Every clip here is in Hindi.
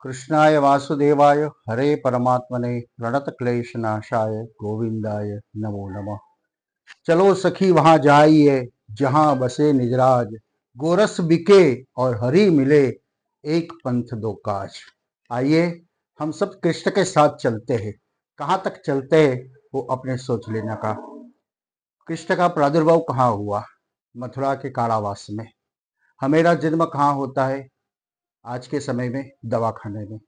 कृष्णाय वासुदेवाय हरे परमात्मने प्रणतक्लेशनाशाय गोविंदाय नमो नमः। चलो सखी वहां जाइए जहां बसे निजराज, गोरस बिके और हरि मिले, एक पंथ दो काज। आइए हम सब कृष्ण के साथ चलते हैं। कहाँ तक चलते हैं वो अपने सोच लेना का। कृष्ण का प्रादुर्भाव कहाँ हुआ? मथुरा के कारावास में। हमारा जन्म कहाँ होता है? आज के समय में दवाखाने में।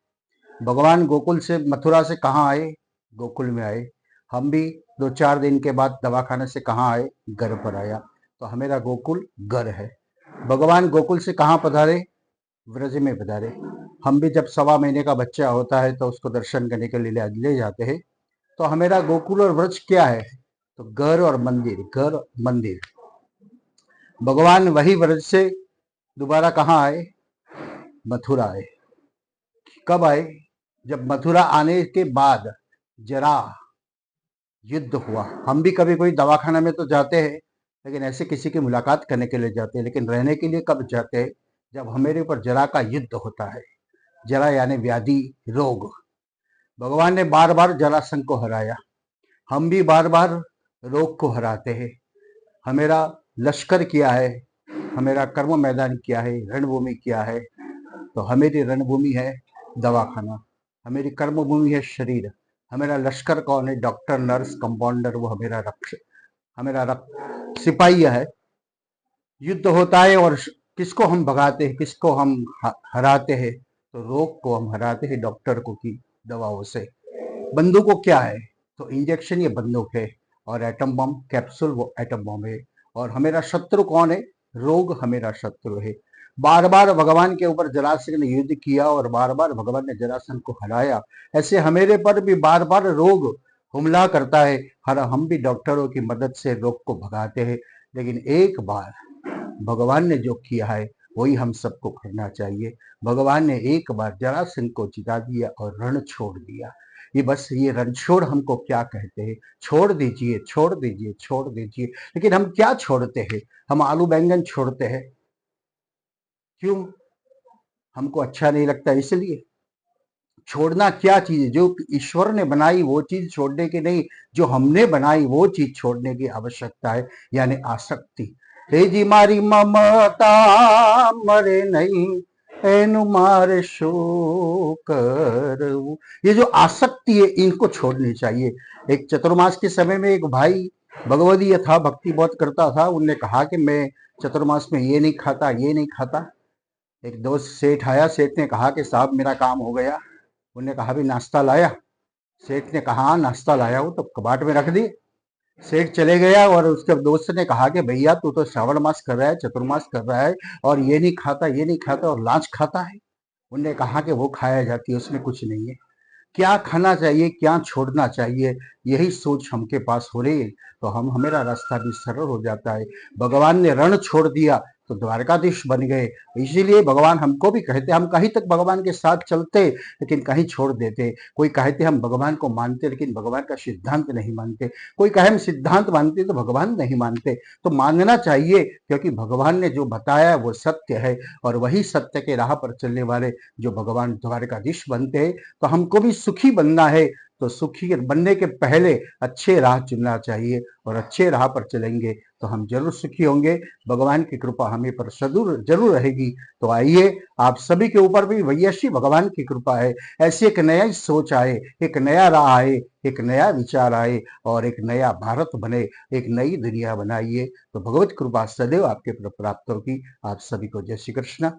भगवान गोकुल से मथुरा से कहाँ आए? गोकुल में आए। हम भी 2-4 दिन के बाद दवाखाने से कहाँ आए? घर पर आया। तो हमारा गोकुल घर है। भगवान गोकुल से कहाँ पधारे? व्रज में पधारे। हम भी जब 1.25 महीने का बच्चा होता है तो उसको दर्शन करने के लिए ले जाते हैं। तो हमारा गोकुल और व्रज क्या है? तो घर और मंदिर, घर मंदिर। भगवान वही व्रज से दोबारा कहाँ आए? मथुरा आए। कब आए? जब मथुरा आने के बाद जरा युद्ध हुआ। हम भी कभी कोई दवाखाना में तो जाते हैं, लेकिन ऐसे किसी की मुलाकात करने के लिए जाते हैं, लेकिन रहने के लिए कब जाते हैं? जब हमारे ऊपर जरा का युद्ध होता है। जरा यानी व्याधि, रोग। भगवान ने बार बार जरासंध को हराया। हम भी बार बार रोग को हराते हैं। हमारा लश्कर क्या है? हमारा कर्म मैदान क्या है? रणभूमि क्या है? तो हमारी रणभूमि है दवाखाना, हमारी कर्म भूमि है शरीर। हमारा लश्कर कौन है? Doctor, nurse, compounder. वो हमारा रक्ष, हमारा सिपाही है। युद्ध होता है और किसको हम भगाते हैं, किसको हम हराते हैं? तो रोग को हम हराते हैं डॉक्टर को की दवाओं से। बंदूकों क्या है? तो इंजेक्शन ये बंदूक है, और एटम बम कैप्सूल वो एटम बम है। और हमारा शत्रु कौन है? रोग हमारा शत्रु है। बार बार भगवान के ऊपर जरासंध ने युद्ध किया और बार बार भगवान ने जरासंध को हराया। ऐसे हमारे पर भी बार बार रोग हमला करता है। हर हम भी डॉक्टरों की मदद से रोग को भगाते हैं, लेकिन एक बार भगवान ने जो किया है वही हम सबको करना चाहिए। भगवान ने एक बार जरासंध को जिता दिया और रण छोड़ दिया। ये बस ये रणछोड़ हमको क्या कहते हैं? छोड़ दीजिए, छोड़ दीजिए, छोड़ दीजिए। लेकिन हम क्या छोड़ते हैं? हम आलू बैंगन छोड़ते हैं। क्यों? हमको अच्छा नहीं लगता इसलिए। छोड़ना क्या चीज है? जो ईश्वर ने बनाई वो चीज छोड़ने की नहीं, जो हमने बनाई वो चीज छोड़ने की आवश्यकता है, यानी आसक्ति। हे जी मारी ममता मरे नहीं, एनु मारे शो करू। ये जो आसक्ति है इनको छोड़नी चाहिए। एक चतुर्मास के समय में एक भाई भगवदीय था, भक्ति बहुत करता था। उनने कहा कि मैं चतुर्मास में ये नहीं खाता, ये नहीं खाता। एक दोस्त सेठ आया, सेठ ने कहा कि साहब मेरा काम हो गया। उन्होंने कहा भी नाश्ता लाया? सेठ ने कहा हाँ नाश्ता लाया हूँ, तो कबाट में रख दी। सेठ चले गया और उसके दोस्त ने कहा कि भैया तू तो श्रावण मास कर रहा है, चतुर्मास कर रहा है, और ये नहीं खाता, ये नहीं खाता, और लांच खाता है। उनने कहा कि वो खाया जाती है, उसमें कुछ नहीं है। क्या खाना चाहिए, क्या छोड़ना चाहिए, यही सोच हमके पास हो रही है, तो हमेरा रास्ता भी सरल हो जाता है। भगवान ने रण छोड़ दिया तो द्वारकाधीश बन गए। इसीलिए भगवान हमको भी कहते, हम कहीं तक भगवान के साथ चलते लेकिन कहीं छोड़ देते। कोई कहते हम भगवान को मानते लेकिन भगवान का सिद्धांत नहीं मानते। कोई कहे हम सिद्धांत मानते तो भगवान नहीं मानते। तो मानना चाहिए, क्योंकि भगवान ने जो बताया वो सत्य है, और वही सत्य के राह पर चलने वाले जो भगवान द्वारकाधीश बनते हैं। तो हमको भी सुखी बनना है, तो सुखी बनने के पहले अच्छे राह चुनना चाहिए, और अच्छे राह पर चलेंगे तो हम जरूर सुखी होंगे। भगवान की कृपा हमें पर जरूर जरूर रहेगी। तो आइए आप सभी के ऊपर भी वैसी भगवान की कृपा है। ऐसी एक नया सोच आए, एक नया राह आए, एक नया विचार आए, और एक नया भारत बने, एक नई दुनिया बनाइए। तो भगवत कृपा सदैव आपके प्राप्त होगी। आप सभी को जय श्री कृष्ण।